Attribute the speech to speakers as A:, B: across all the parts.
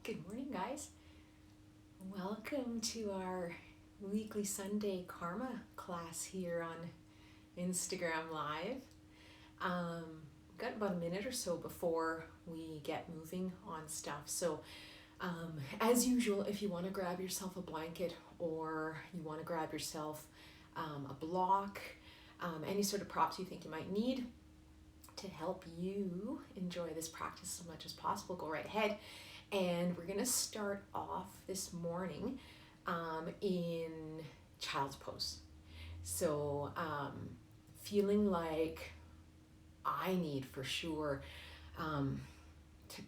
A: Good morning, guys. Welcome to our weekly Sunday karma class here on Instagram Live. Got about a minute or so before we get moving on stuff. So, as usual, if you want to grab yourself a blanket or you want to grab yourself a block, any sort of props you think you might need to help you enjoy this practice as much as possible, go right ahead. And we're going to start off this morning in child's pose. So, feeling like I need for sure to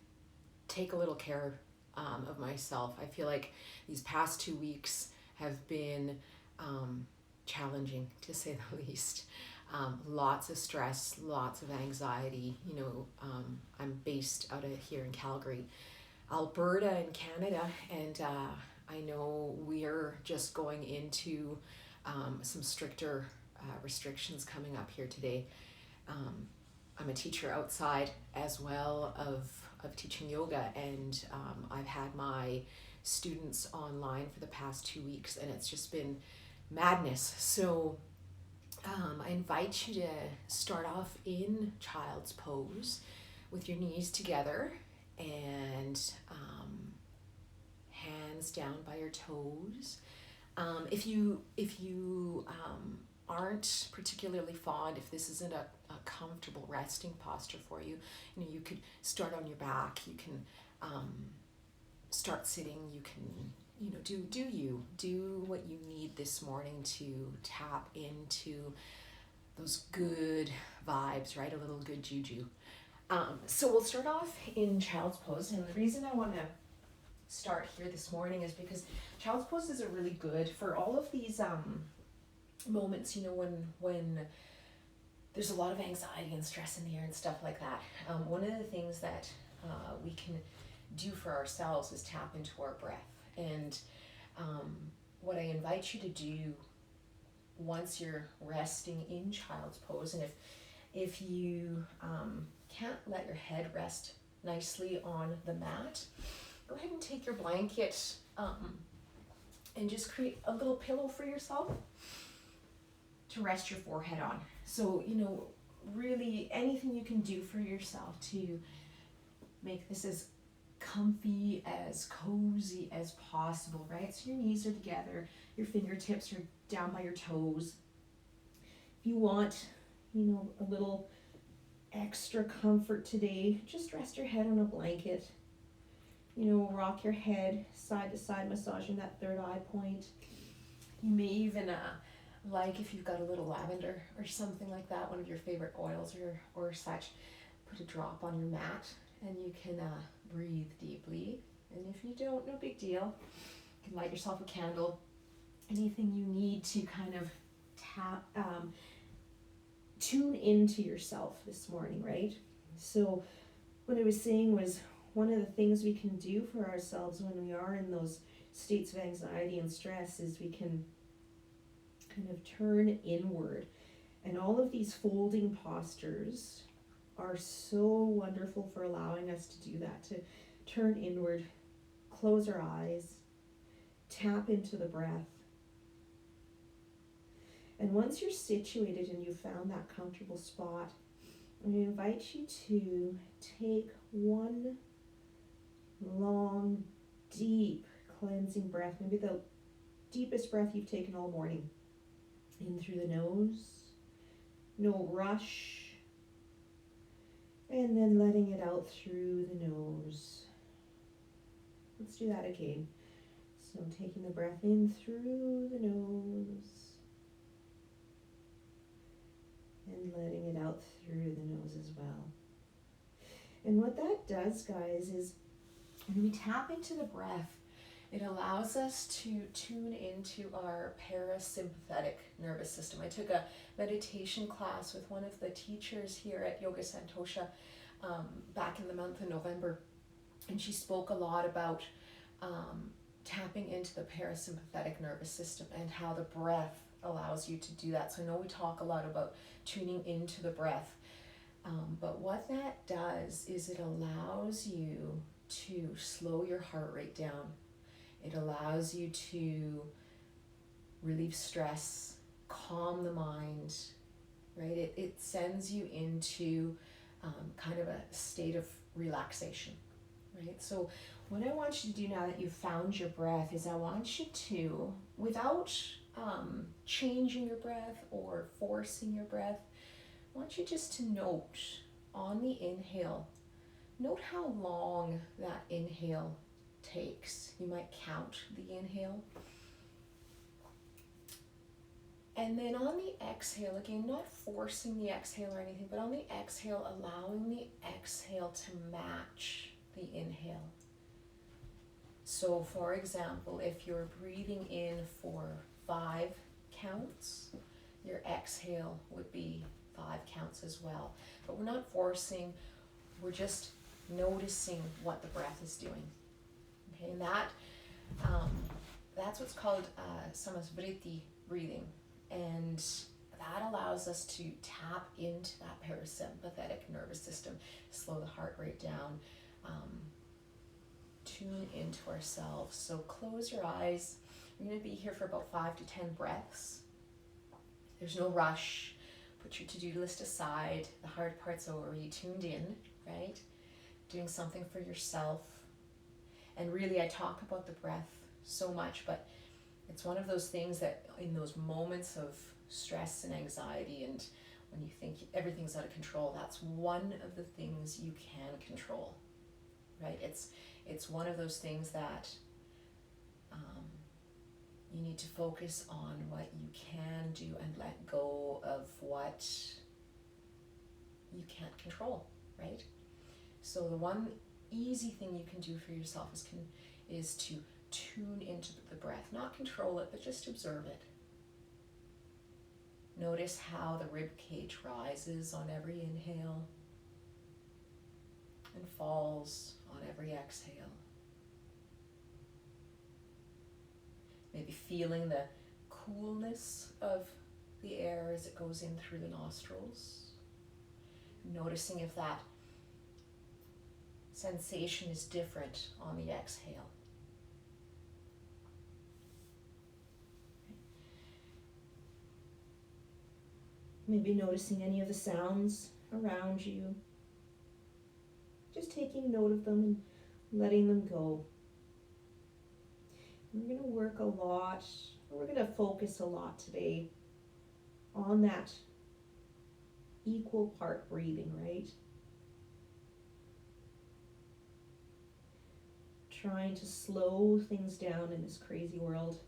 A: take a little care of myself. I feel like these past 2 weeks have been challenging, to say the least. Lots of stress, lots of anxiety. I'm based out of here in Calgary, Alberta in Canada, and I know we're just going into some stricter restrictions coming up here today. I'm a teacher outside as well of teaching yoga, and I've had my students online for the past 2 weeks, and it's just been madness. So I invite you to start off in child's pose with your knees together and hands down by your toes. If you aren't particularly fond, if this isn't a comfortable resting posture for you, you could start on your back. You can start sitting. You can do what you need this morning to tap into those good vibes, right? A little good juju. So we'll start off in child's pose, and the reason I want to start here this morning is because child's poses are really good for all of these moments, when there's a lot of anxiety and stress in the air and stuff like that. One of the things that we can do for ourselves is tap into our breath. And what I invite you to do once you're resting in child's pose, and if you can't let your head rest nicely on the mat, go ahead and take your blanket and just create a little pillow for yourself to rest your forehead on. So, really anything you can do for yourself to make this as comfy, as cozy as possible, right? So your knees are together, your fingertips are down by your toes. If you want, a little extra comfort today, just rest your head on a blanket. Rock your head side to side, massaging that third eye point. You may even like, if you've got a little lavender or something like that, one of your favorite oils or such, put a drop on your mat, and you can breathe deeply. And if you don't, no big deal. You can light yourself a candle. Anything you need to kind of tune into yourself this morning, right? So what I was saying was, one of the things we can do for ourselves when we are in those states of anxiety and stress is we can kind of turn inward. And all of these folding postures are so wonderful for allowing us to do that, to turn inward, close our eyes, tap into the breath. And once you're situated and you've found that comfortable spot, I invite you to take one long, deep cleansing breath, maybe the deepest breath you've taken all morning. In through the nose, no rush, and then letting it out through the nose. Let's do that again. So taking the breath in through the nose and letting it out through the nose as well. And what that does, guys, is when we tap into the breath, it allows us to tune into our parasympathetic nervous system. I took a meditation class with one of the teachers here at Yoga Santosha back in the month of November, and she spoke a lot about tapping into the parasympathetic nervous system and how the breath allows you to do that. So I know we talk a lot about tuning into the breath, but what that does is it allows you to slow your heart rate down. It allows you to relieve stress, calm the mind, right? It sends you into kind of a state of relaxation, right? So what I want you to do now that you've found your breath is I want you to, without changing your breath or forcing your breath, I want you just to note on the inhale, note how long that inhale takes. You might count the inhale. And then on the exhale, again, not forcing the exhale or anything, but on the exhale, allowing the exhale to match the inhale. So for example, if you're breathing in for 5 counts, your exhale would be 5 counts as well. But we're not forcing, we're just noticing what the breath is doing. Okay, and that's what's called samasvriti breathing. And that allows us to tap into that parasympathetic nervous system, slow the heart rate down, tune into ourselves. So close your eyes. You're going to be here for about 5 to 10 breaths. There's no rush. Put your to-do list aside. The hard part's over. You tuned in, right? Doing something for yourself. And really, I talk about the breath so much, but it's one of those things that in those moments of stress and anxiety and when you think everything's out of control, that's one of the things you can control, right? It's one of those things that you need to focus on what you can do and let go of what you can't control, right? So the one easy thing you can do for yourself is to tune into the breath, not control it, but just observe it. Notice how the rib cage rises on every inhale and falls on every exhale. Maybe feeling the coolness of the air as it goes in through the nostrils. Noticing if that sensation is different on the exhale. Maybe noticing any of the sounds around you. Just taking note of them and letting them go. We're going to work a lot, we're going to focus a lot today on that equal part breathing, right? Trying to slow things down in this crazy world.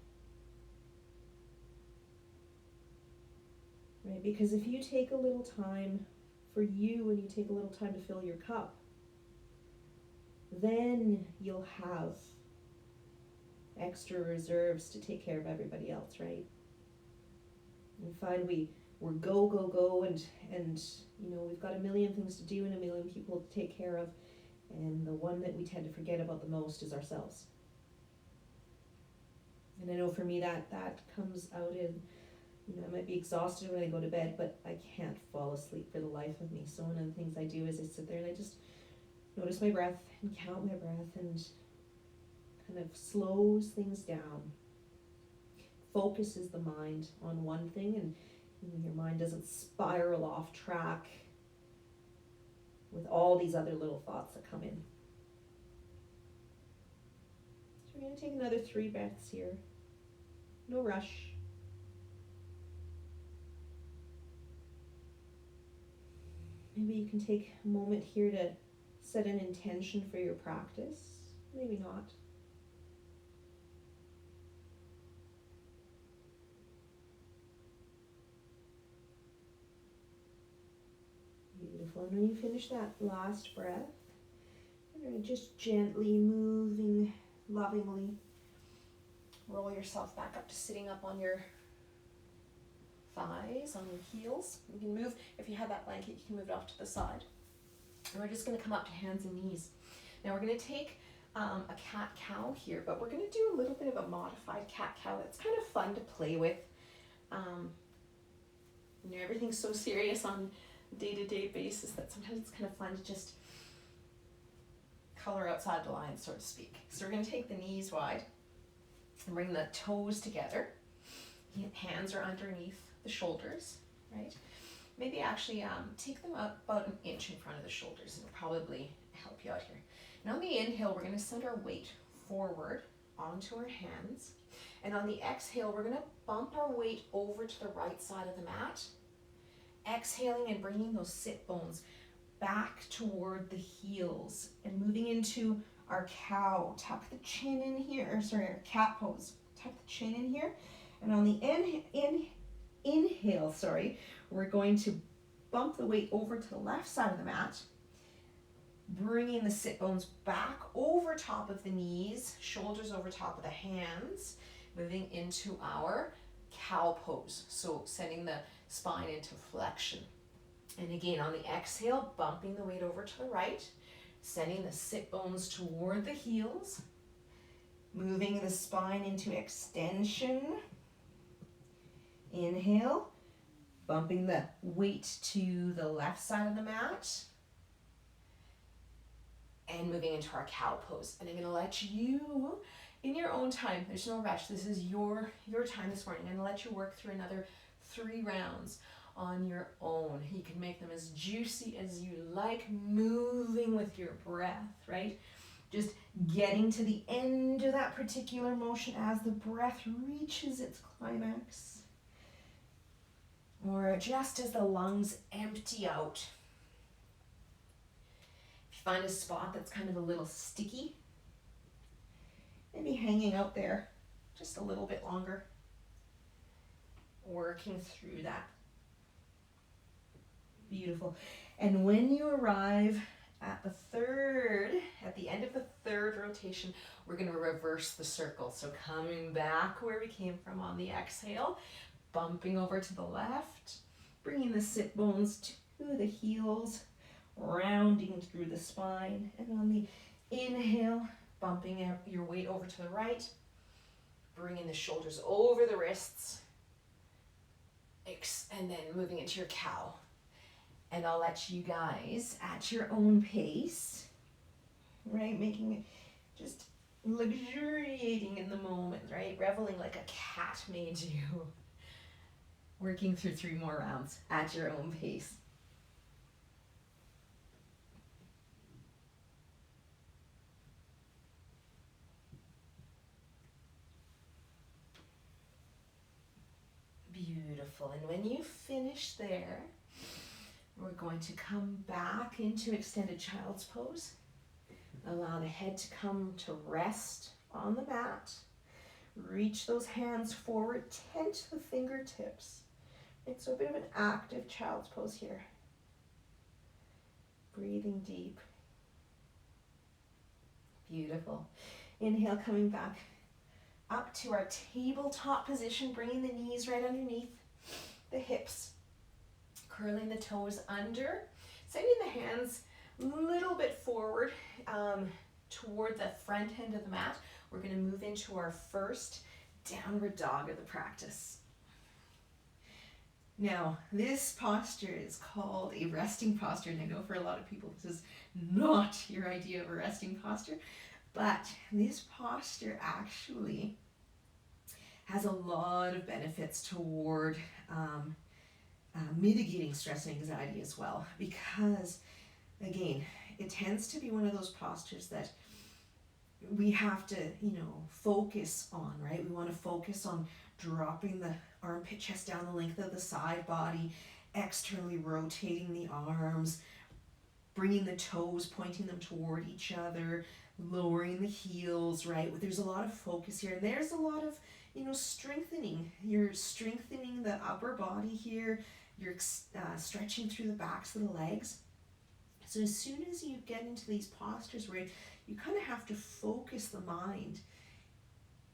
A: Right? Because if you take a little time for you and you take a little time to fill your cup, then you'll have extra reserves to take care of everybody else, right? And find we're go and you know, we've got a million things to do and a million people to take care of, and the one that we tend to forget about the most is ourselves. And I know for me that comes out in, you know, I might be exhausted when I go to bed, but I can't fall asleep for the life of me. So one of the things I do is I sit there and I just notice my breath and count my breath and kind of slows things down. Focuses the mind on one thing, and you know, your mind doesn't spiral off track with all these other little thoughts that come in. So we're going to take another 3 breaths here. No rush. Maybe you can take a moment here to set an intention for your practice. Maybe not. Beautiful. And when you finish that last breath, you're going to just gently moving, lovingly roll yourself back up to sitting up on your thighs, on your heels. You can move, if you have that blanket, you can move it off to the side. And we're just going to come up to hands and knees. Now we're going to take a cat-cow here, but we're going to do a little bit of a modified cat-cow that's kind of fun to play with. You know, everything's so serious on a day-to-day basis that sometimes it's kind of fun to just color outside the line, so to speak. So we're going to take the knees wide and bring the toes together. Hands are underneath the shoulders, right? Maybe actually take them up about an inch in front of the shoulders. It'll probably help you out here. And on the inhale, we're going to send our weight forward onto our hands. And on the exhale, we're going to bump our weight over to the right side of the mat. Exhaling and bringing those sit bones back toward the heels and moving into our cow. Tuck the chin in here, our cat pose. Tuck the chin in here. And on the inhale, we're going to bump the weight over to the left side of the mat, bringing the sit bones back over top of the knees, shoulders over top of the hands, moving into our cow pose. So sending the spine into flexion. And again, on the exhale, bumping the weight over to the right, sending the sit bones toward the heels, moving the spine into extension. Inhale, bumping the weight to the left side of the mat, and moving into our cow pose. And I'm going to let you, in your own time, there's no rush, this is your time this morning. I'm going to let you work through another 3 rounds on your own. You can make them as juicy as you like, moving with your breath, right? Just getting to the end of that particular motion as the breath reaches its climax. Or just as the lungs empty out. If you find a spot that's kind of a little sticky, maybe hanging out there just a little bit longer. Working through that. Beautiful. And when you arrive at the end of the third rotation, we're going to reverse the circle. So coming back where we came from on the exhale, bumping over to the left, bringing the sit bones to the heels, rounding through the spine. And on the inhale, bumping your weight over to the right, bringing the shoulders over the wrists, and then moving into your cow. And I'll let you guys, at your own pace, right, making it just luxuriating in the moment, right, reveling like a cat may do. Working through 3 more rounds at your own pace. Beautiful. And when you finish there, we're going to come back into extended child's pose. Allow the head to come to rest on the mat. Reach those hands forward, tent the fingertips. It's a bit of an active child's pose here. Breathing deep. Beautiful. Inhale, coming back up to our tabletop position, bringing the knees right underneath the hips. Curling the toes under, sending the hands a little bit forward toward the front end of the mat. We're going to move into our first downward dog of the practice. Now, this posture is called a resting posture, and I know for a lot of people this is not your idea of a resting posture, but this posture actually has a lot of benefits toward mitigating stress and anxiety as well, because again, it tends to be one of those postures that we have to, focus on, right? We want to focus on dropping the armpit chest down the length of the side body, externally rotating the arms, bringing the toes, pointing them toward each other, lowering the heels, right? There's a lot of focus here, and there's a lot of, strengthening. You're strengthening the upper body here. You're stretching through the backs of the legs. So as soon as you get into these postures where you kind of have to focus the mind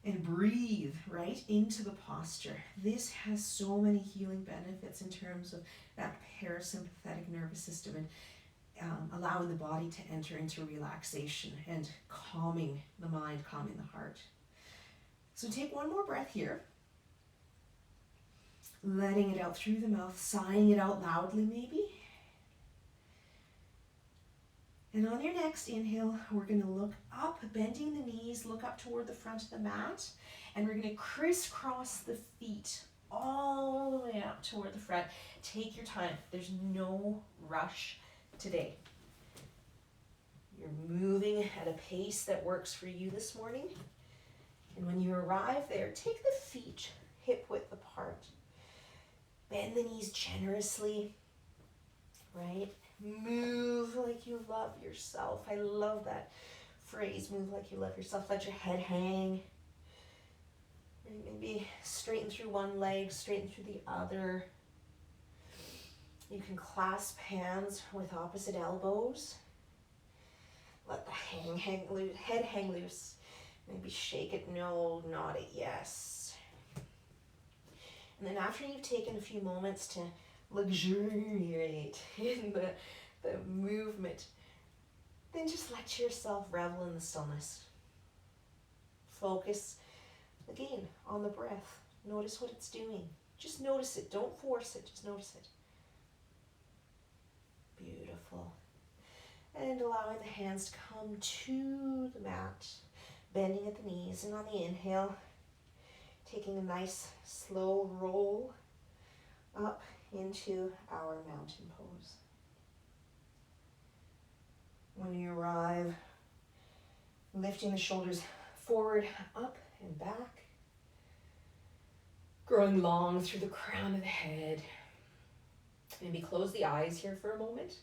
A: and breathe right into the posture, this has so many healing benefits in terms of that parasympathetic nervous system and allowing the body to enter into relaxation and calming the mind, calming the heart. So take one more breath here. Letting it out through the mouth, sighing it out loudly maybe.
B: And on your next inhale, we're going to look up, bending the knees, look up toward the front of the mat, and we're going to crisscross the feet all the way up toward the front. Take your time. There's no rush today. You're moving at a pace that works for you this morning. And when you arrive there, take the feet hip width apart. Bend the knees generously, right? Move like you love yourself. I love that phrase, move like you love yourself. Let your head hang. Maybe straighten through one leg, straighten through the other. You can clasp hands with opposite elbows. Let the head hang loose. Maybe shake it no, nod it yes. And then after you've taken a few moments to luxuriate in the movement, then just let yourself revel in the stillness. Focus, again, on the breath. Notice what it's doing. Just notice it. Don't force it. Just notice it. Beautiful. And allowing the hands to come to the mat, bending at the knees. And on the inhale, taking a nice slow roll up into our mountain pose. When you arrive, lifting the shoulders forward, up and back. Growing long through the crown of the head. Maybe close the eyes here for a moment.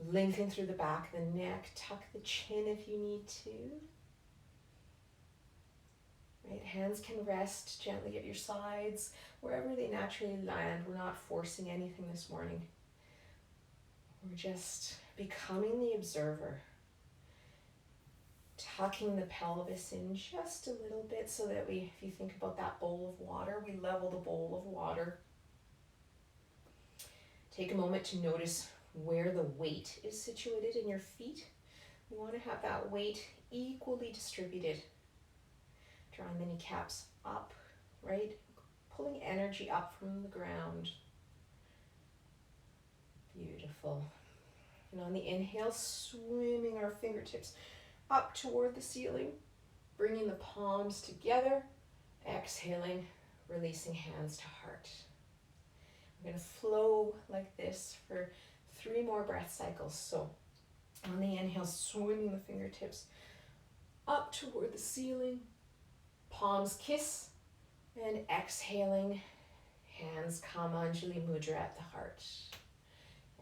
B: Lengthen through the back of the neck. Tuck the chin if you need to. Right, hands can rest gently at your sides, wherever they naturally land. We're not forcing anything this morning. We're just becoming the observer. Tucking the pelvis in just a little bit so that we, if you think about that bowl of water, we level the bowl of water. Take a moment to notice where the weight is situated in your feet. We want to have that weight equally distributed. Drawing the kneecaps up, right? Pulling energy up from the ground. Beautiful. And on the inhale, swimming our fingertips up toward the ceiling, bringing the palms together, exhaling, releasing hands to heart. We're going to flow like this for 3 more breath cycles. So on the inhale, swimming the fingertips up toward the ceiling, palms kiss, and exhaling, hands come Anjali Mudra at the heart.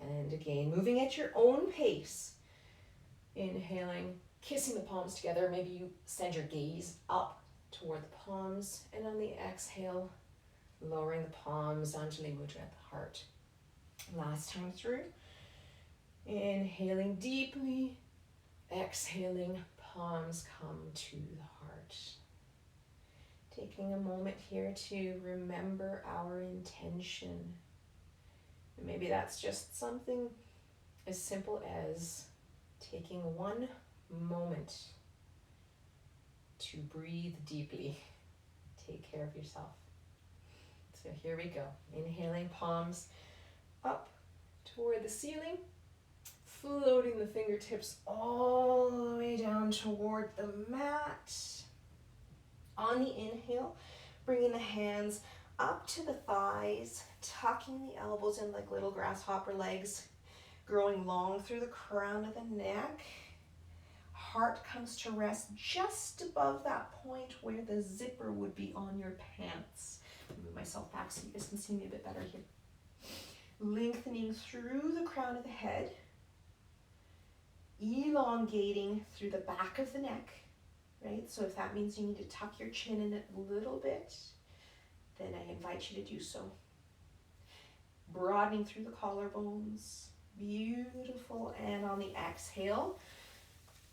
B: And again, moving at your own pace. Inhaling, kissing the palms together. Maybe you send your gaze up toward the palms. And on the exhale, lowering the palms, Anjali Mudra at the heart. Last time through. Inhaling deeply. Exhaling, palms come to the heart. Taking a moment here to remember our intention. And maybe that's just something as simple as taking 1 moment to breathe deeply. Take care of yourself. So here we go. Inhaling, palms up toward the ceiling. Floating the fingertips all the way down toward the mat. On the inhale, bringing the hands up to the thighs, tucking the elbows in like little grasshopper legs, growing long through the crown of the neck. Heart comes to rest just above that point where the zipper would be on your pants. I'll move myself back so you guys can see me a bit better here. Lengthening through the crown of the head, elongating through the back of the neck. Right? So if that means you need to tuck your chin in a little bit, then I invite you to do so. Broadening through the collarbones. Beautiful. And on the exhale,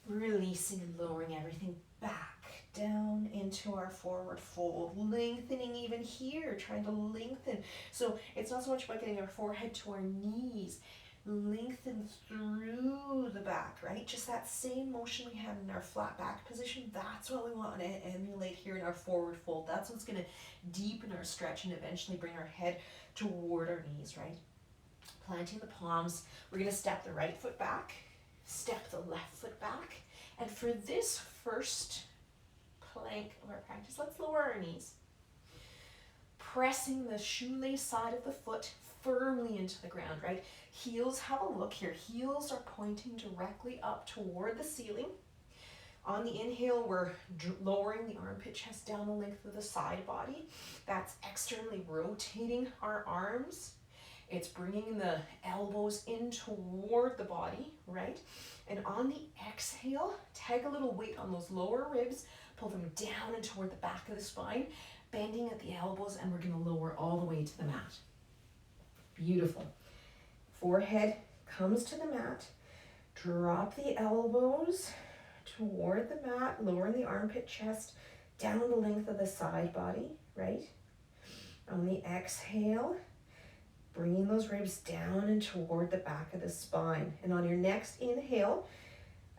B: releasing and lowering everything back down into our forward fold. Lengthening even here, trying to lengthen. So it's not so much about getting our forehead to our knees. Lengthen through the back, right? Just that same motion we had in our flat back position. That's what we want to emulate here in our forward fold. That's what's going to deepen our stretch and eventually bring our head toward our knees, right? Planting the palms, we're going to step the right foot back, step the left foot back. And for this first plank of our practice, let's lower our knees. Pressing the shoelace side of the foot firmly into the ground, right? Heels, have a look here. Heels are pointing directly up toward the ceiling. On the inhale, we're lowering the armpit chest down the length of the side body. That's externally rotating our arms. It's bringing the elbows in toward the body, right? And on the exhale, tag a little weight on those lower ribs, pull them down and toward the back of the spine, bending at the elbows, and we're going to lower all the way to the mat. Beautiful. Forehead comes to the mat. Drop the elbows toward the mat, lowering the armpit chest down the length of the side body, right? On the exhale, bringing those ribs down and toward the back of the spine. And on your next inhale,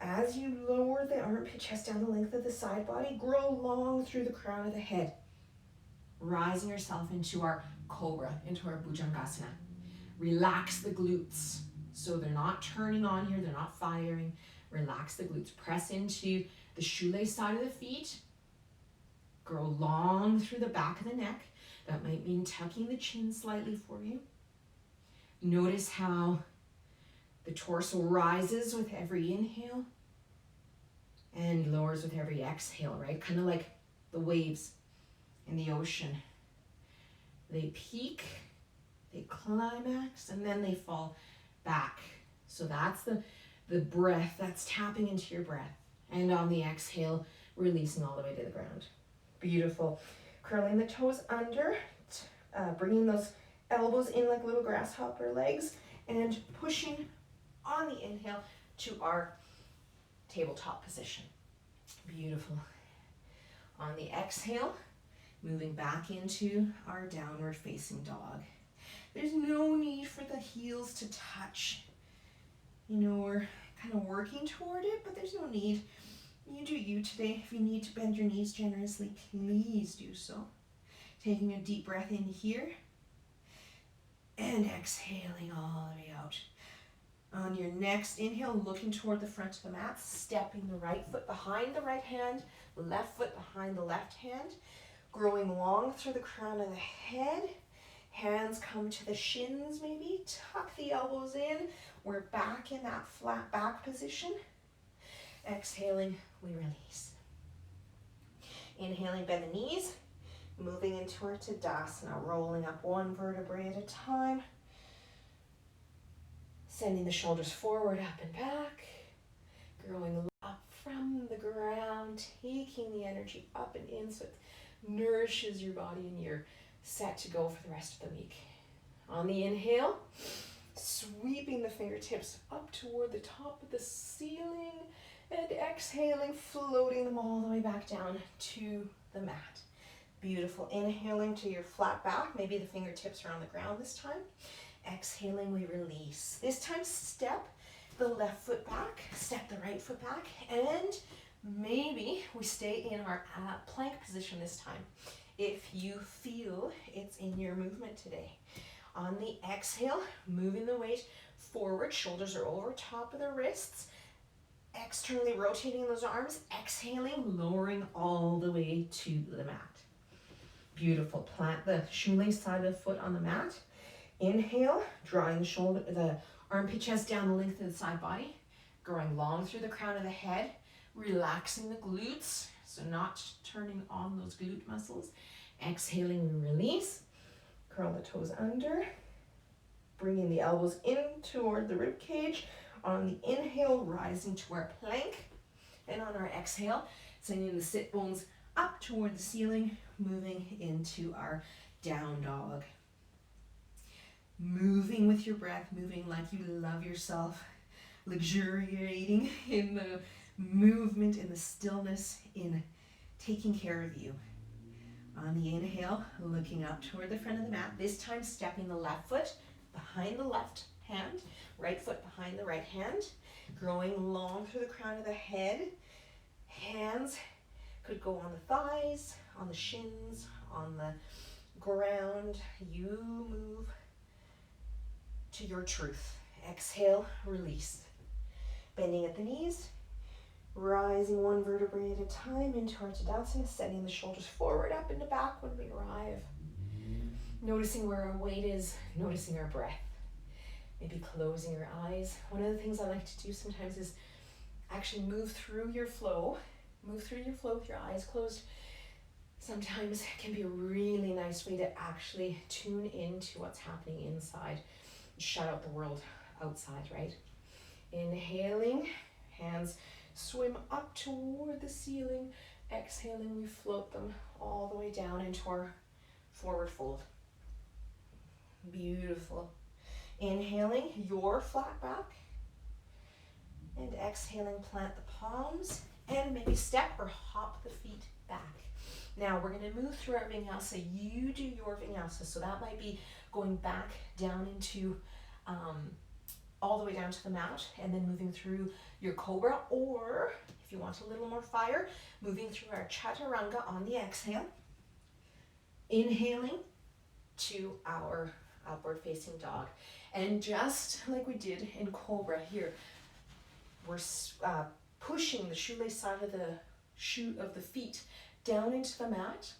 B: as you lower the armpit chest down the length of the side body, grow long through the crown of the head, rising yourself into our cobra, into our bhujangasana. Relax the glutes so they're not turning on here, they're not firing. Relax the glutes. Press into the shoelace side of the feet. Grow long through the back of the neck. That might mean tucking the chin slightly for you. Notice how the torso rises with every inhale and lowers with every exhale, right? Kind of like the waves in the ocean. They peak, they climax, and then they fall back. So that's the breath, that's tapping into your breath. And on the exhale, releasing all the way to the ground. Beautiful. Curling the toes under, bringing those elbows in like little grasshopper legs, and pushing on the inhale to our tabletop position. Beautiful. On the exhale, moving back into our downward facing dog. There's no need for the heels to touch. You know, we're kind of working toward it, but there's no need. You do you today. If you need to bend your knees generously, please do so. Taking a deep breath in here and exhaling all the way out. On your next inhale, looking toward the front of the mat, stepping the right foot behind the right hand, left foot behind the left hand, growing long through the crown of the head. Hands come to the shins maybe, tuck the elbows in. We're back in that flat back position. Exhaling, we release. Inhaling, bend the knees. Moving into our Tadasana, rolling up one vertebrae at a time. Sending the shoulders forward, up and back. Growing up from the ground, taking the energy up and in so it nourishes your body and you're set to go for the rest of the week. On the inhale, sweeping the fingertips up toward the top of the ceiling and exhaling, floating them all the way back down to the mat. Beautiful. Inhaling to your flat back. Maybe the fingertips are on the ground this time. Exhaling, we release. This time, step the left foot back, step the right foot back, and maybe we stay in our plank position this time if you feel it's in your movement today. On the exhale, moving the weight forward, shoulders are over top of the wrists, externally rotating those arms, exhaling, lowering all the way to the mat. Beautiful. Plant the shoelace side of the foot on the mat. Inhale, drawing the armpit chest down the length of the side body, growing long through the crown of the head, relaxing the glutes, so not turning on those glute muscles. Exhaling, we release. Curl the toes under, bringing the elbows in toward the rib cage. On the inhale, rising to our plank. And on our exhale, sending the sit bones up toward the ceiling, moving into our down dog. Moving with your breath, moving like you love yourself, luxuriating in the movement, in the stillness, in taking care of you. On the inhale, looking up toward the front of the mat, this time stepping the left foot behind the left hand, right foot behind the right hand, growing long through the crown of the head. Hands could go on the thighs, on the shins, on the ground. You move. to your truth. Exhale, release. Bending at the knees, rising one vertebrae at a time into our Tadasana, sending the shoulders forward, up, and back when we arrive. Noticing where our weight is, noticing our breath. Maybe closing your eyes. One of the things I like to do sometimes is actually move through your flow. Move through your flow with your eyes closed. Sometimes it can be a really nice way to actually tune into what's happening inside. Shut out the world outside, right? Inhaling, hands swim up toward the ceiling. Exhaling, we float them all the way down into our forward fold. Beautiful. Inhaling, your flat back. And exhaling, plant the palms and maybe step or hop the feet back. Now we're going to move through our vinyasa. You do your vinyasa. So that might be going back down into all the way down to the mat and then moving through your cobra, or if you want a little more fire, moving through our chaturanga on the exhale. Inhaling to our upward facing dog. And just like we did in cobra here, we're pushing the shoelace side of the shoe of the feet down into the mat,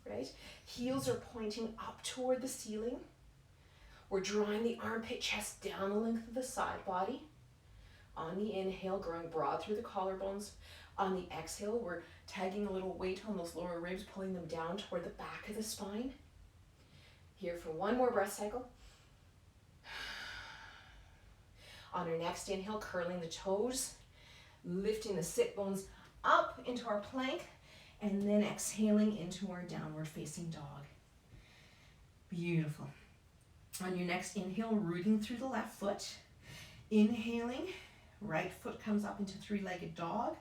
B: right? Heels are pointing up toward the ceiling. We're drawing the armpit chest down the length of the side body. On the inhale, growing broad through the collarbones. On the exhale, we're tagging a little weight on those lower ribs, pulling them down toward the back of the spine. Here for one more breath cycle. On our next inhale, curling the toes, lifting the sit bones up into our plank, and then exhaling into our downward facing dog. Beautiful. On your next inhale, rooting through the left foot. Inhaling, right foot comes up into three-legged dog.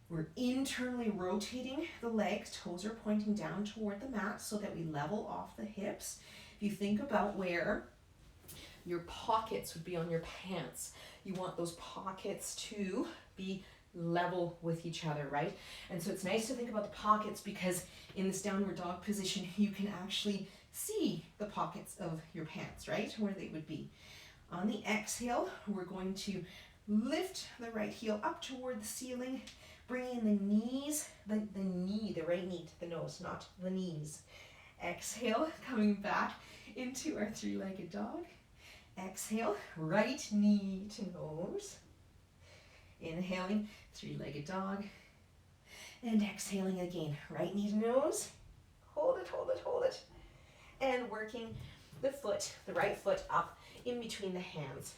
B: We're internally rotating the legs, toes are pointing down toward the mat so that we level off the hips. If you think about where your pockets would be on your pants, you want those pockets to be level with each other, right? And so it's nice to think about the pockets because in this downward dog position, you can actually see the pockets of your pants, right? Where they would be. On the exhale, we're going to lift the right heel up toward the ceiling, bringing the knees, the right knee to the nose, not the knees. Exhale, coming back into our three-legged dog. Exhale, right knee to nose. Inhaling, three-legged dog. And exhaling again, right knee to nose. Hold it, hold it, hold it. And working the foot, the right foot up in between the hands.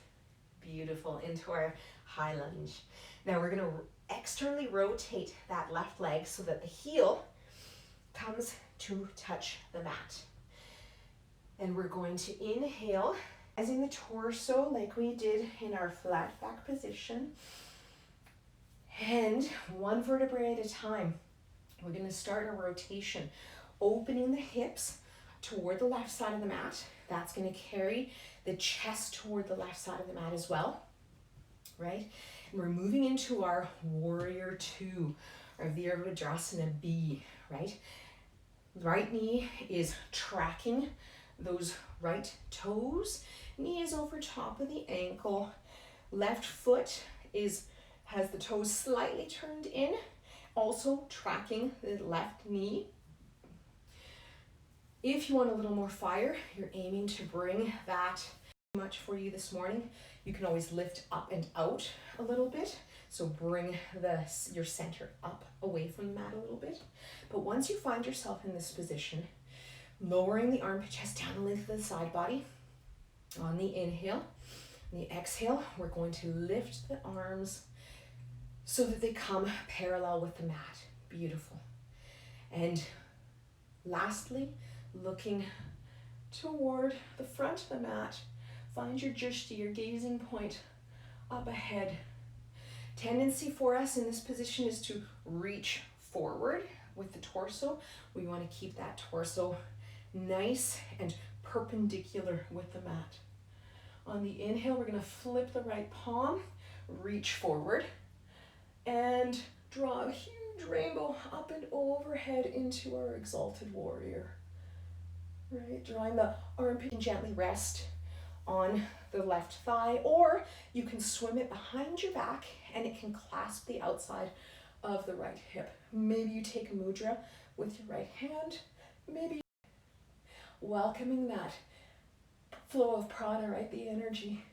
B: Beautiful, into our high lunge. Now we're going to externally rotate that left leg so that the heel comes to touch the mat. And we're going to inhale, as in the torso, like we did in our flat back position. And one vertebrae at a time, we're going to start a rotation, opening the hips toward the left side of the mat. That's going to carry the chest toward the left side of the mat as well, right? And we're moving into our warrior two, our Virabhadrasana B, right? Right knee is tracking those right toes. Knee is over top of the ankle. Left foot has the toes slightly turned in, also tracking the left knee. If you want a little more fire, you're aiming to bring that too much for you this morning. You can always lift up and out a little bit. So bring your center up away from the mat a little bit. But once you find yourself in this position, lowering the armpit chest down the length of the side body. On the inhale, on the exhale, we're going to lift the arms so that they come parallel with the mat. Beautiful. And lastly, looking toward the front of the mat, find your drishti, your gazing point up ahead. Tendency for us in this position is to reach forward with the torso. We want to keep that torso nice and perpendicular with the mat. On the inhale, we're going to flip the right palm, reach forward, and draw a huge rainbow up and overhead into our exalted warrior. Right, drawing the armpit and gently rest on the left thigh, or you can swim it behind your back and it can clasp the outside of the right hip. Maybe you take a mudra with your right hand, maybe welcoming that flow of prana, right? The energy.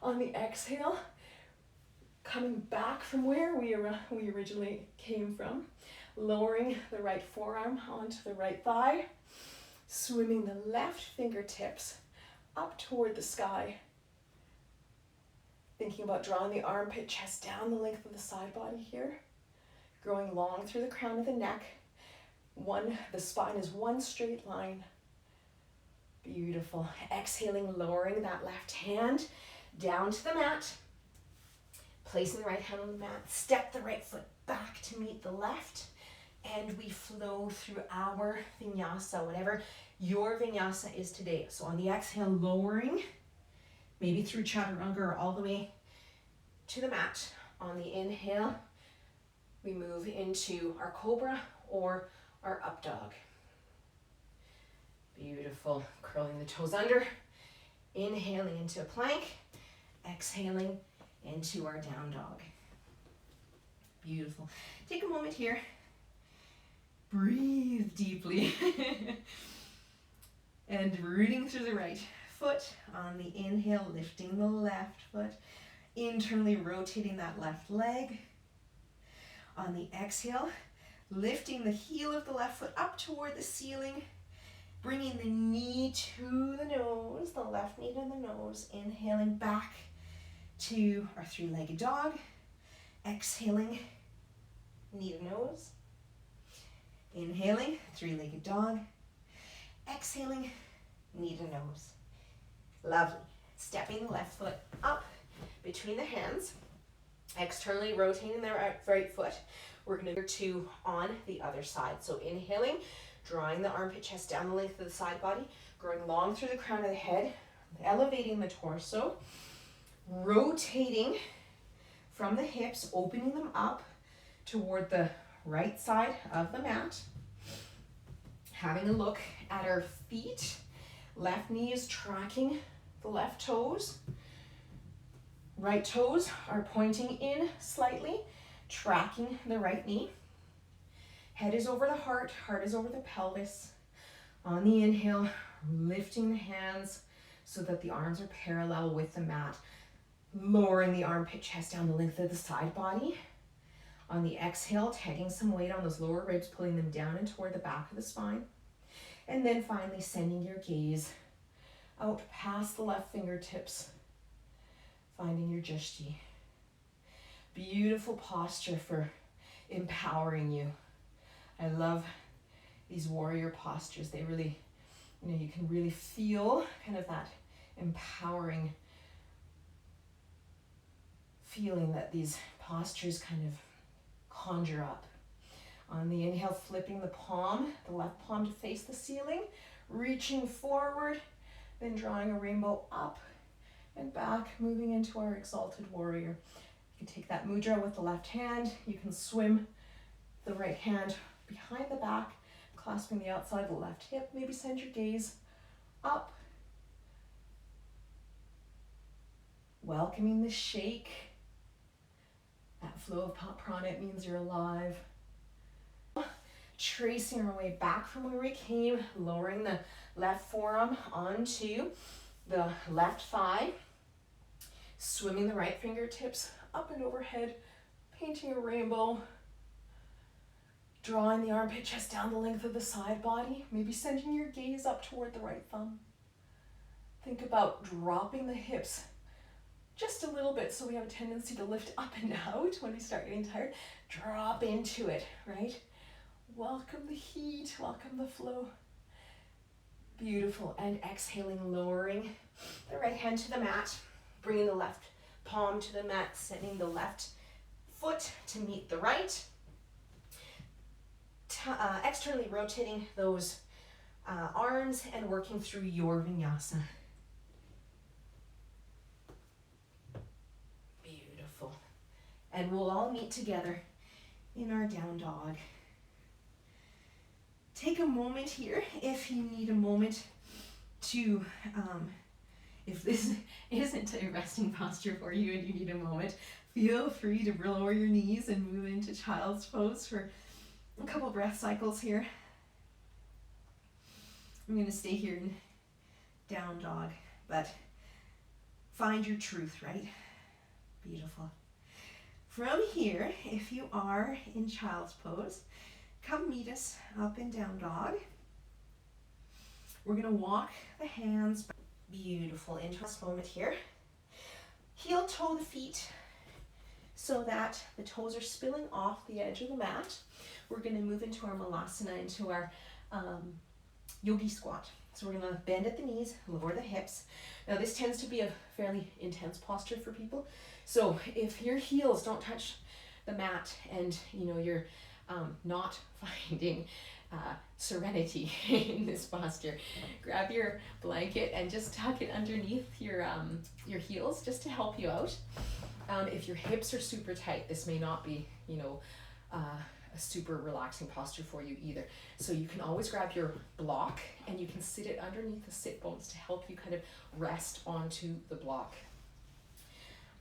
B: On the exhale, coming back from where we originally came from, lowering the right forearm onto the right thigh, swimming the left fingertips up toward the sky. Thinking about drawing the armpit, chest down the length of the side body here, growing long through the crown of the neck. The spine is one straight line. Beautiful. Exhaling, lowering that left hand down to the mat. Placing the right hand on the mat. Step the right foot back to meet the left. And we flow through our vinyasa, whatever your vinyasa is today. So on the exhale, lowering, maybe through chaturanga or all the way to the mat. On the inhale, we move into our cobra or our up dog. Beautiful. Curling the toes under. Inhaling into a plank. Exhaling into our down dog. Beautiful. Take a moment here. Breathe deeply. And rooting through the right foot. On the inhale, lifting the left foot. Internally rotating that left leg. On the exhale, lifting the heel of the left foot up toward the ceiling. Bringing the knee to the nose, the left knee to the nose. Inhaling back to our three-legged dog. Exhaling, knee to nose. Inhaling, three-legged dog. Exhaling, knee to nose. Lovely. Stepping the left foot up between the hands. Externally rotating the right foot. We're going to do two on the other side. So inhaling, drawing the armpit, chest down the length of the side body, growing long through the crown of the head, elevating the torso, rotating from the hips, opening them up toward the right side of the mat. Having a look at our feet. Left knee is tracking the left toes. Right toes are pointing in slightly, tracking the right knee. Head is over the heart is over the pelvis. On the inhale, lifting the hands so that the arms are parallel with the mat. Lowering the armpit, chest down the length of the side body. On the exhale, taking some weight on those lower ribs, pulling them down and toward the back of the spine. And then finally sending your gaze out past the left fingertips, finding your drishti. Beautiful posture for empowering you. I love these warrior postures. They really, you can really feel kind of that empowering feeling that these postures kind of conjure up. On the inhale, flipping the palm, the left palm to face the ceiling, reaching forward, then drawing a rainbow up and back, moving into our exalted warrior. You can take that mudra with the left hand. You can swim the right hand behind the back, clasping the outside of the left hip. Maybe send your gaze up. Welcoming the shake. That flow of prana, it means you're alive. Tracing our way back from where we came, lowering the left forearm onto the left thigh. Swimming the right fingertips up and overhead, painting a rainbow. Drawing the armpit, chest down the length of the side body. Maybe sending your gaze up toward the right thumb. Think about dropping the hips just a little bit so we have a tendency to lift up and out when we start getting tired. Drop into it, right? Welcome the heat, welcome the flow. Beautiful. And exhaling, lowering the right hand to the mat, bringing the left palm to the mat, sending the left foot to meet the right. Externally rotating those arms and working through your vinyasa. Beautiful. And we'll all meet together in our down dog. Take a moment here if you need a moment to,
A: if this isn't a resting posture for you and you need a moment, feel free to lower your knees and move into child's pose for a couple breath cycles here. I'm going to stay here in down dog, but find your truth, right? Beautiful. From here, if you are in child's pose, come meet us up in down dog. We're going to walk the hands back. Beautiful. Into this moment here. Heel toe the feet so that the toes are spilling off the edge of the mat. We're going to move into our malasana, into our yogi squat. So we're going to bend at the knees, lower the hips. Now this tends to be a fairly intense posture for people. So if your heels don't touch the mat and you're not finding serenity in this posture, grab your blanket and just tuck it underneath your heels just to help you out. If your hips are super tight, this may not be a super relaxing posture for you either. So you can always grab your block and you can sit it underneath the sit bones to help you kind of rest onto the block.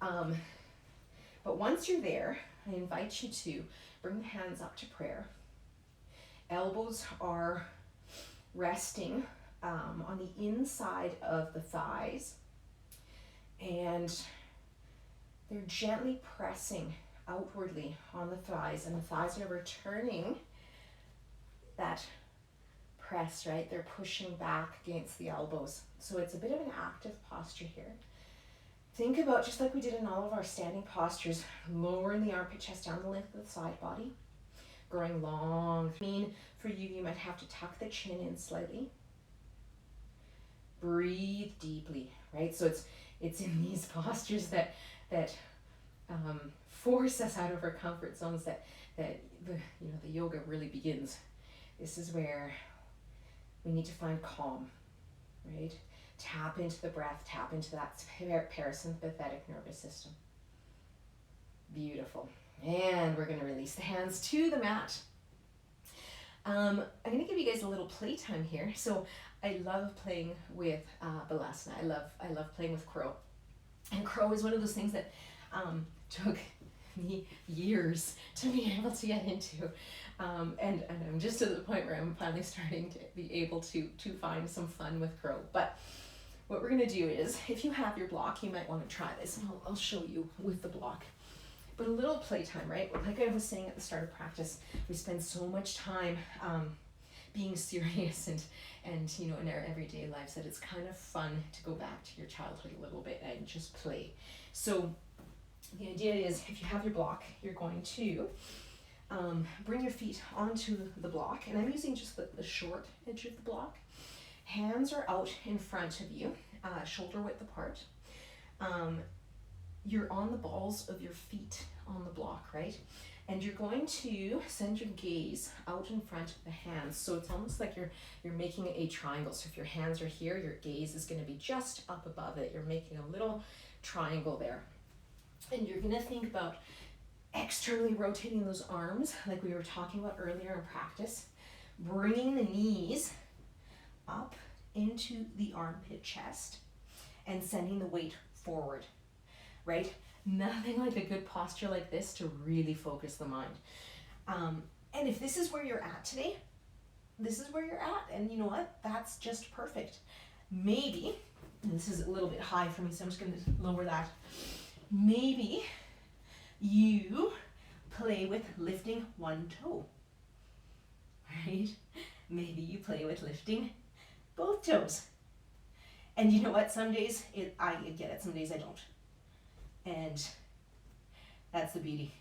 A: But once you're there, I invite you to bring the hands up to prayer. Elbows are resting on the inside of the thighs, and they're gently pressing outwardly on the thighs, and the thighs are returning that press, right? They're pushing back against the elbows. So it's a bit of an active posture here. Think about, just like we did in all of our standing postures, lowering the armpit chest down the length of the side body, growing long. For you might have to tuck the chin in slightly. Breathe deeply, right? So it's in these postures that force us out of our comfort zones that the yoga really begins. This is where we need to find calm, right? Tap into the breath, tap into that parasympathetic nervous system. Beautiful. And we're going to release the hands to the mat. I'm going to give you guys a little playtime here. So I love playing with balasana. I love playing with crow. And crow is one of those things that took me years to be able to get into. And I'm just at the point where I'm finally starting to be able to find some fun with crow. But what we're going to do is, if you have your block, you might want to try this, and I'll show you with the block. But a little playtime, right? Like I was saying at the start of practice, we spend so much time being serious and in our everyday lives that it's kind of fun to go back to your childhood a little bit and just play. So the idea is, if you have your block, you're going to bring your feet onto the block, and I'm using just the short edge of the block. Hands are out in front of you, shoulder width apart. You're on the balls of your feet on the block, right? And you're going to send your gaze out in front of the hands. So it's almost like you're making a triangle. So if your hands are here, your gaze is going to be just up above it. You're making a little triangle there. And you're going to think about externally rotating those arms like we were talking about earlier in practice. Bringing the knees up into the armpit chest and sending the weight forward. Right? Nothing like a good posture like this to really focus the mind. And if this is where you're at today, this is where you're at, and you know what? That's just perfect. Maybe, and this is a little bit high for me, so I'm just going to lower that. Maybe you play with lifting one toe, right? Maybe you play with lifting both toes. And you know what? Some days I get it, some days I don't. And that's the beauty.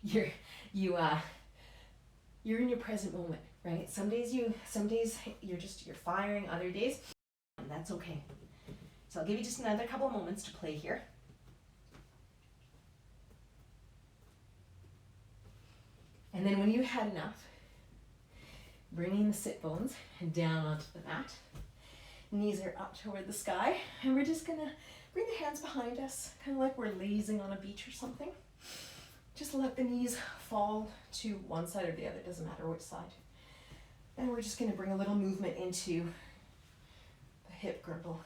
A: You're in your present moment, right? Some days you're firing, other days, and that's okay. So I'll give you just another couple moments to play here. And then when you've had enough, bringing the sit bones down onto the mat. Knees are up toward the sky, and we're just gonna bring the hands behind us, kind of like we're lazing on a beach or something. Just let the knees fall to one side or the other, doesn't matter which side. Then we're just gonna bring a little movement into the hip girdle.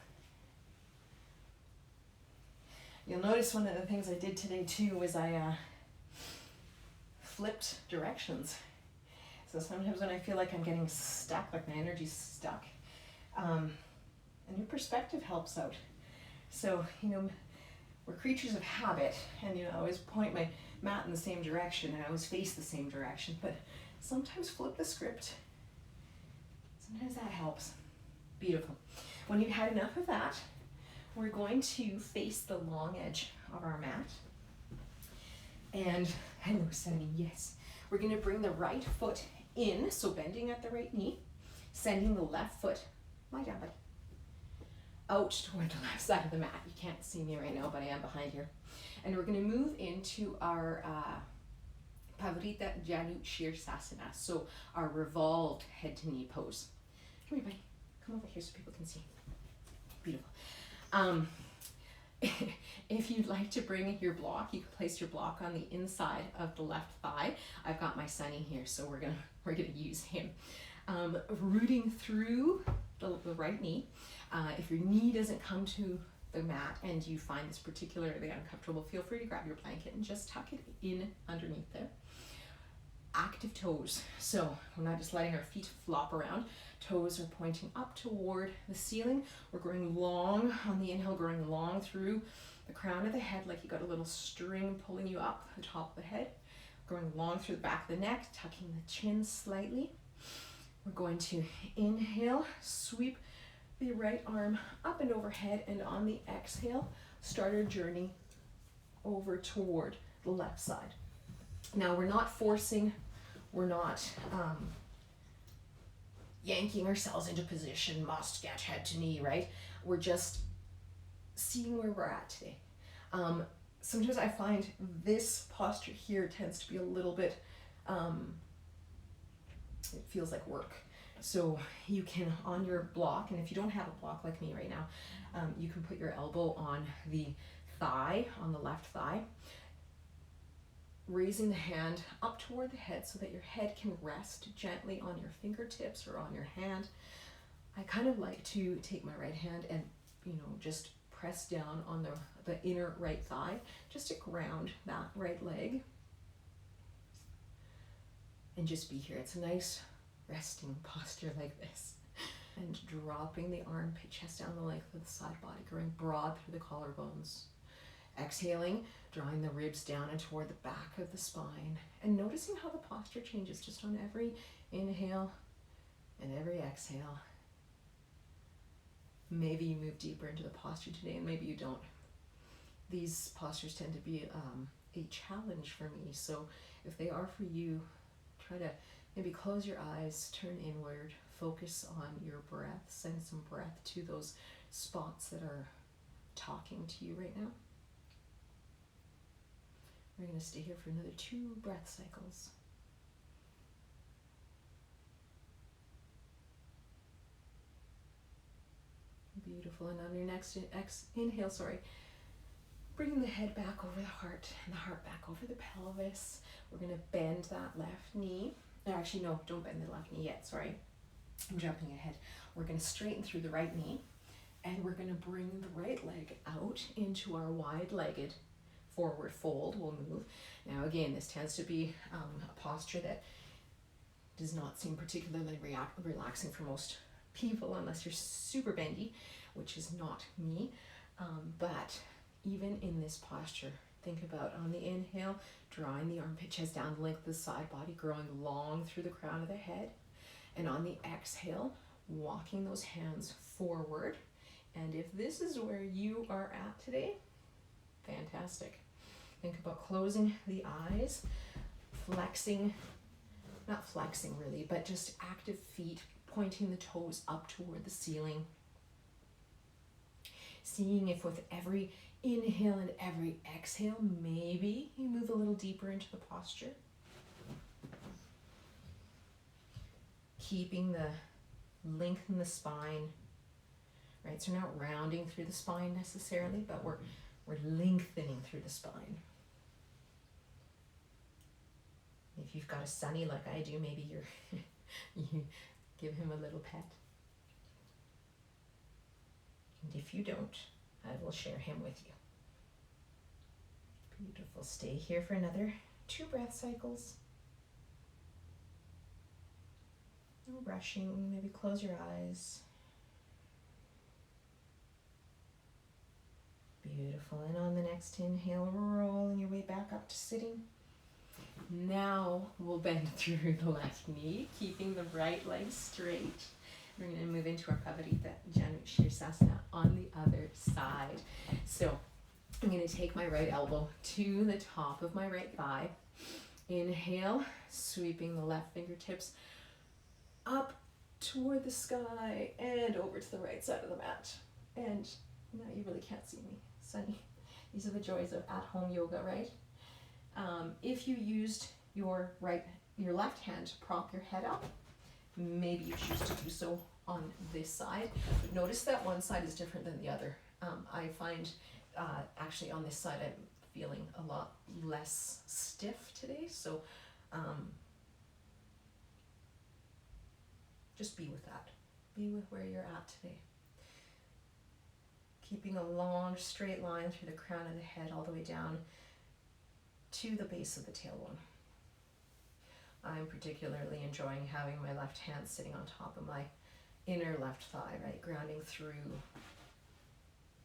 C: You'll notice one of the things I did today too was I flipped directions. So sometimes when I feel like I'm getting stuck, like my energy's stuck, a new perspective helps out. So, we're creatures of habit, and I always point my mat in the same direction, and I always face the same direction, but sometimes flip the script. Sometimes that helps. Beautiful. When you've had enough of that, we're going to face the long edge of our mat. And hello, Sunny, yes. We're going to bring the right foot in, so bending at the right knee, sending the left foot, lie down, buddy, out toward the left side of the mat. You can't see me right now, but I am behind here. And we're going to move into our Pavrita Janu Shirsasana, so our revolved head to knee pose. Come here, buddy. Come over here so people can see. Beautiful. If you'd like to bring your block, you can place your block on the inside of the left thigh. I've got my Sunny here, so we're gonna use him. Rooting through the right knee. If your knee doesn't come to the mat and you find this particularly uncomfortable, feel free to grab your blanket and just tuck it in underneath there. Active toes. So we're not just letting our feet flop around. Toes are pointing up toward the ceiling. We're growing long on the inhale, growing long through the crown of the head, like you got a little string pulling you up the top of the head. Growing long through the back of the neck, tucking the chin slightly. We're going to inhale, sweep the right arm up and overhead, and on the exhale, start our journey over toward the left side. Now we're not forcing, we're not yanking ourselves into position, must get head to knee, right? We're just seeing where we're at today. Sometimes I find this posture here tends to be a little bit, it feels like work. So you can, on your block, and if you don't have a block like me right now, you can put your elbow on the thigh, on the left thigh, raising the hand up toward the head so that your head can rest gently on your fingertips or on your hand. I kind of like to take my right hand and, just press down on the inner right thigh just to ground that right leg and just be here. It's a nice resting posture like this. And dropping the armpit, chest down the length of the side body, growing broad through the collarbones. Exhaling, drawing the ribs down and toward the back of the spine, and noticing how the posture changes just on every inhale and every exhale. Maybe you move deeper into the posture today, and maybe you don't. These postures tend to be a challenge for me, so if they are for you, try to maybe close your eyes, turn inward, focus on your breath, send some breath to those spots that are talking to you right now. We're going to stay here for another 2 breath cycles. Beautiful. And on your next inhale, bringing the head back over the heart and the heart back over the pelvis. We're going to bend that left knee. Actually, no, don't bend the left knee yet. Sorry. I'm jumping ahead. We're going to straighten through the right knee, and we're going to bring the right leg out into our wide-legged forward fold. We'll move. Now again, this tends to be a posture that does not seem particularly relaxing for most people unless you're super bendy, which is not me. But even in this posture, think about on the inhale, drawing the armpit chest down the length of the side body, growing long through the crown of the head. And on the exhale, walking those hands forward. And if this is where you are at today, fantastic. Think about closing the eyes, flexing, not flexing really, but just active feet, pointing the toes up toward the ceiling. Seeing if with every inhale and every exhale, maybe you move a little deeper into the posture. Keeping the length in the spine, right? So we're not rounding through the spine necessarily, but we're lengthening through the spine. If you've got a Sunny like I do, maybe you give him a little pet. And if you don't, I will share him with you.
B: Beautiful. Stay here for another 2 breath cycles. No rushing. Maybe close your eyes. Beautiful. And on the next inhale, rolling your way back up to sitting.
C: Now we'll bend through the left knee, keeping the right leg straight. We're going to move into our Pavarita Janu Shirsasana on the other side. So I'm going to take my right elbow to the top of my right thigh. Inhale, sweeping the left fingertips up toward the sky and over to the right side of the mat. And now you really can't see me, Sunny. These are the joys of at-home yoga, right? If you used your left hand to prop your head up, maybe you choose to do so on this side. But notice that one side is different than the other. I find actually on this side I'm feeling a lot less stiff today, so just be with that. Be with where you're at today. Keeping a long straight line through the crown of the head all the way down to the base of the tailbone. I'm particularly enjoying having my left hand sitting on top of my inner left thigh, right? Grounding through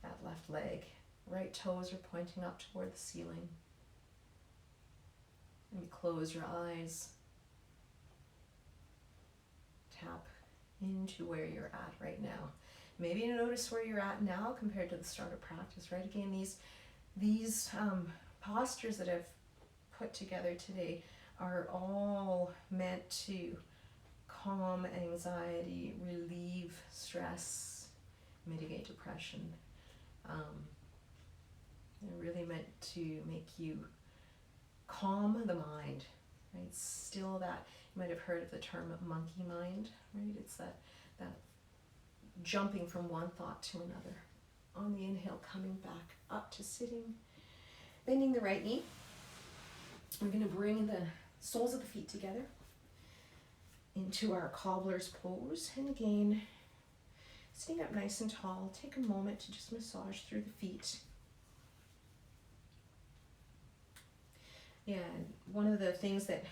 C: that left leg. Right toes are pointing up toward the ceiling. And close your eyes. Tap into where you're at right now. Maybe you notice where you're at now compared to the start of practice, right? Again, these postures that I've put together today are all meant to calm anxiety, relieve stress, mitigate depression. They're really meant to make you calm the mind, right? Still that, you might have heard of the term monkey mind, right? It's that jumping from one thought to another. On the inhale, coming back up to sitting, bending the right knee. We're going to bring the soles of the feet together into our cobbler's pose. And again, sitting up nice and tall, take a moment to just massage through the feet. Yeah, one of the things that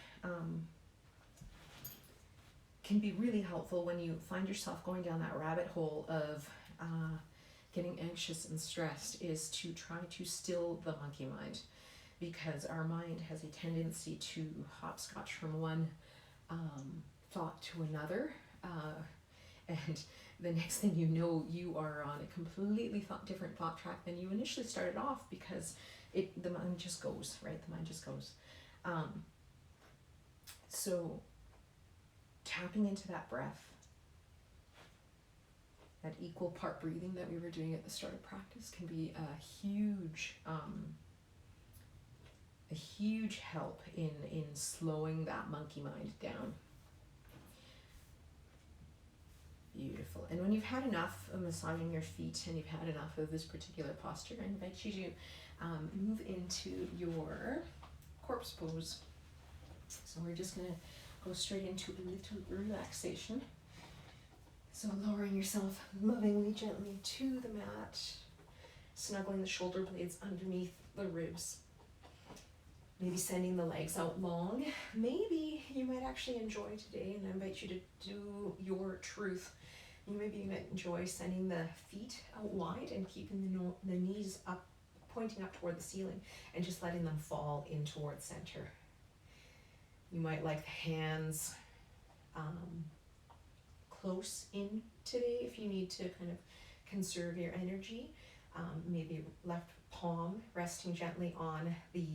C: can be really helpful when you find yourself going down that rabbit hole of getting anxious and stressed is to try to still the monkey mind, because our mind has a tendency to hopscotch from one thought to another, and the next thing you know, you are on a completely different thought track than you initially started off, because the mind just goes, right? The mind just goes. So tapping into that breath, that equal part breathing that we were doing at the start of practice, can be a huge help in slowing that monkey mind down. Beautiful. And when you've had enough of massaging your feet and you've had enough of this particular posture, I invite you to move into your corpse pose. So we're just going to go straight into a little relaxation. So lowering yourself lovingly, gently to the mat, snuggling the shoulder blades underneath the ribs. Maybe sending the legs out long. Maybe you might actually enjoy today, and I invite you to do your truth. Maybe you might enjoy sending the feet out wide and keeping the knees up, pointing up toward the ceiling, and just letting them fall in towards center. You might like the hands close in today if you need to kind of conserve your energy. Maybe left palm resting gently on the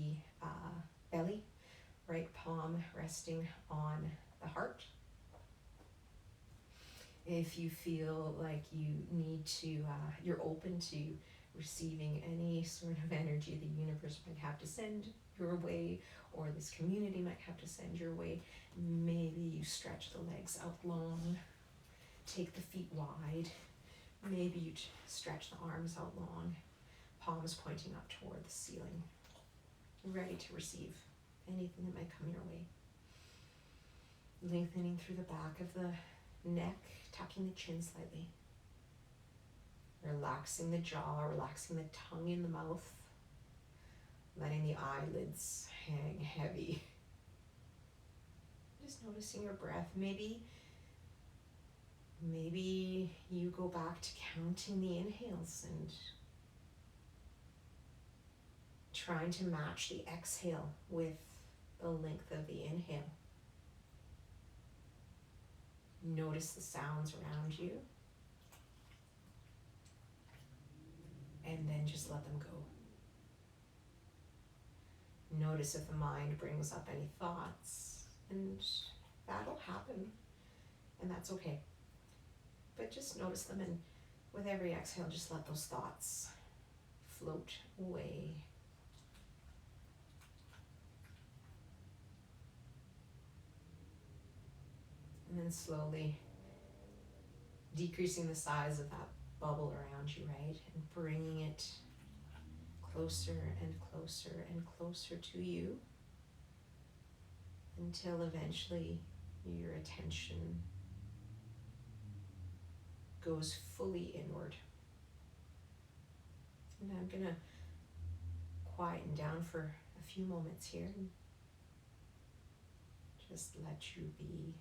C: belly, right palm resting on the heart. If you feel like you need to, you're open to receiving any sort of energy the universe might have to send your way, or this community might have to send your way, maybe you stretch the legs out long, take the feet wide, maybe you stretch the arms out long, palms pointing up toward the ceiling, ready to receive anything that might come your way. Lengthening through the back of the neck, tucking the chin slightly. Relaxing the jaw, relaxing the tongue in the mouth.
B: letting the eyelids hang heavy. Just noticing your breath. Maybe you go back to counting the inhales and trying to match the exhale with the length of the inhale. Notice the sounds around you, and then just let them go. Notice if the mind brings up any thoughts, and that'll happen, and that's okay. But just notice them, and with every exhale, just let those thoughts float away. And then slowly decreasing the size of that bubble around you, right? And bringing it closer and closer and closer to you until eventually your attention goes fully inward. And I'm gonna quieten down for a few moments here and just let you be.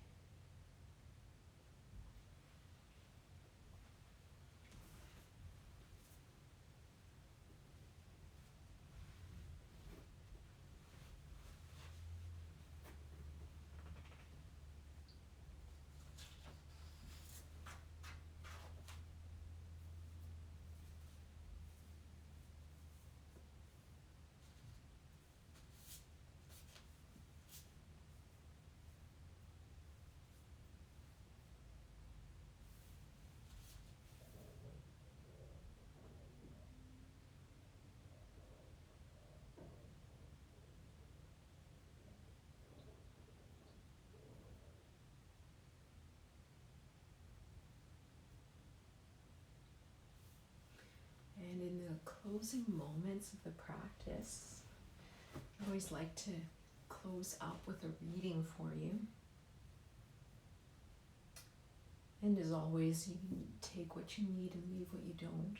C: And in the closing moments of the practice, I always like to close up with a reading for you. And as always, you can take what you need and leave what you don't.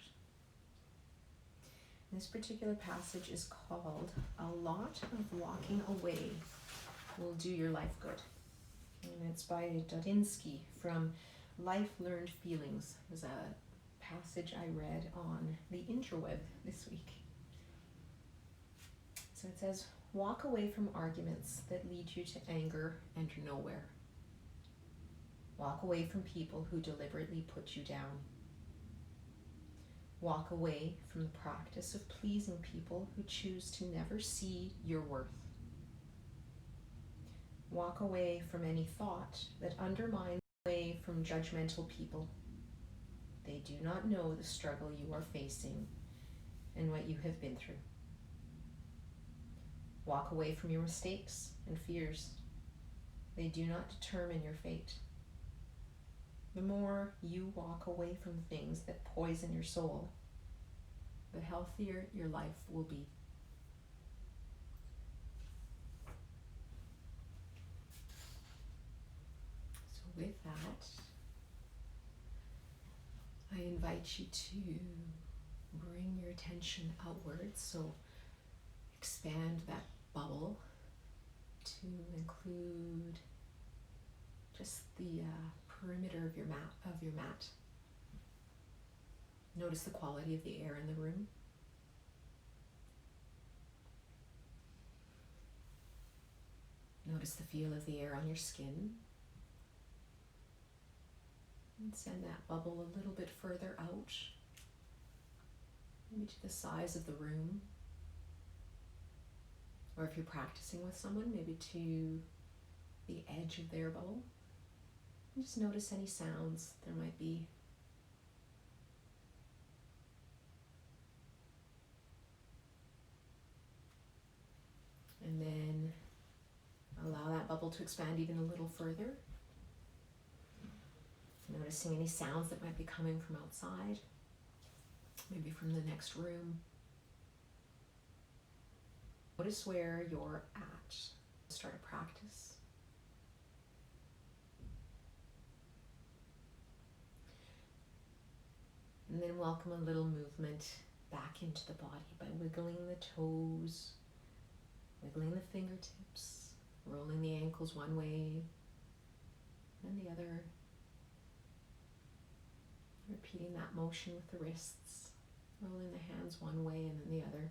C: This particular passage is called "A Lot of Walking Away Will Do Your Life Good." And it's by Dodinsky from Life Learned Feelings. It was a passage I read on the interweb this week. So it says, "Walk away from arguments that lead you to anger and nowhere. Walk away from people who deliberately put you down. Walk away from the practice of pleasing people who choose to never see your worth. Walk away from any thought that undermines away from judgmental people. They do not know the struggle you are facing and what you have been through. Walk away from your mistakes and fears. They do not determine your fate. The more you walk away from things that poison your soul, the healthier your life will be." So with that, I invite you to bring your attention outwards. So expand that bubble to include just the perimeter of your mat. Notice the quality of the air in the room. Notice the feel of the air on your skin. And send that bubble a little bit further out, maybe to the size of the room. Or if you're practicing with someone, maybe to the edge of their bubble. And just notice any sounds there might be. And then allow that bubble to expand even a little further. Noticing any sounds that might be coming from outside, maybe from the next room. Notice where you're at. Start a practice. And then welcome a little movement back into the body by wiggling the toes, Wiggling the fingertips, rolling the ankles one way, then the other. Repeating that motion with the wrists, rolling the hands one way and then the other.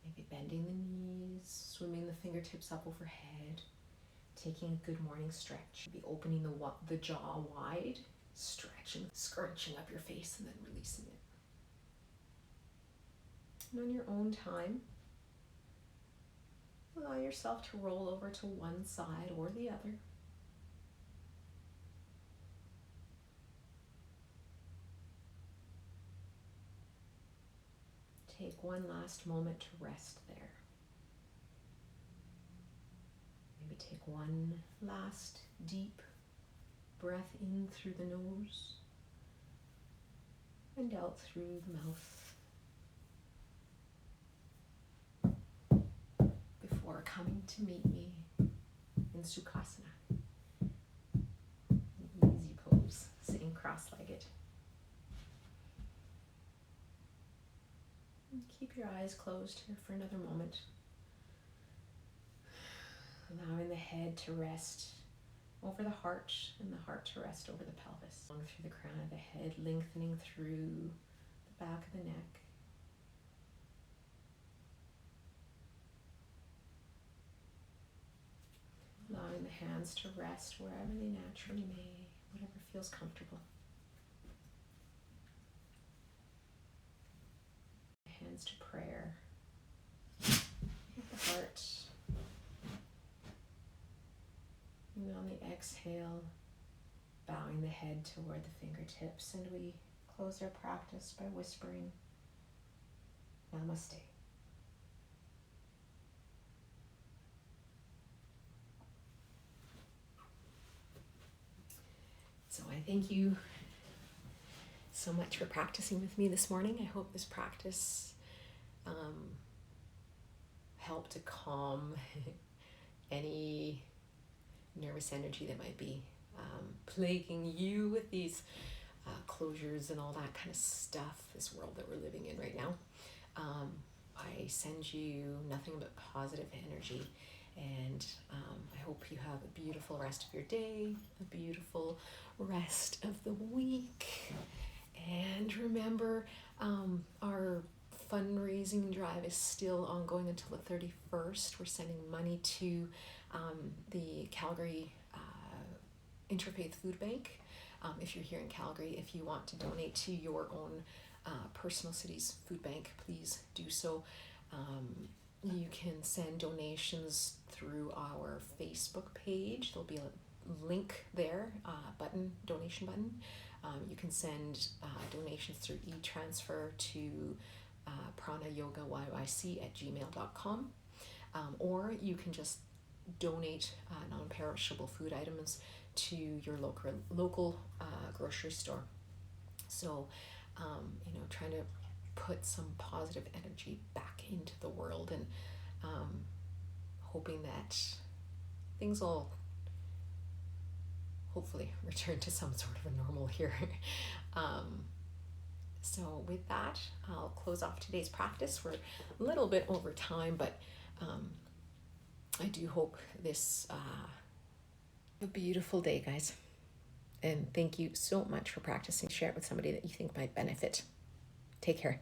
C: Maybe bending the knees, swimming the fingertips up overhead, taking a good morning stretch. Be opening the jaw wide, stretching, scrunching up your face and then releasing it. And on your own time, allow yourself to roll over to one side or the other. Take one last moment to rest there. Maybe take one last deep breath in through the nose and out through the mouth before coming to meet me in Sukhasana. An easy pose, sitting cross-legged. Keep your eyes closed here for another moment. Allowing the head to rest over the heart and the heart to rest over the pelvis. Along through the crown of the head, lengthening through the back of the neck. Allowing the hands to rest wherever they naturally may, whatever feels comfortable. Hands to prayer. With the heart. And on the exhale, bowing the head toward the fingertips, and we close our practice by whispering, Namaste. So I thank you so much for practicing with me this morning. I hope this practice helped to calm any nervous energy that might be plaguing you with these closures and all that kind of stuff, this world that we're living in right now. I send you nothing but positive energy, and I hope you have a beautiful rest of your day, a beautiful rest of the week. And remember, our fundraising drive is still ongoing until the 31st. We're sending money to the Calgary Interfaith Food Bank. If you're here in Calgary, if you want to donate to your own personal city's food bank, please do so. You can send donations through our Facebook page. There'll be a link there, donation button. You can send donations through e-transfer to pranayogayyc@gmail.com, or you can just donate non-perishable food items to your local grocery store. So, trying to put some positive energy back into the world, and hoping that things will hopefully return to some sort of a normal here. So with that, I'll close off today's practice. We're a little bit over time, but I do hope this a beautiful day, guys. And thank you so much for practicing. Share it with somebody that you think might benefit. Take care.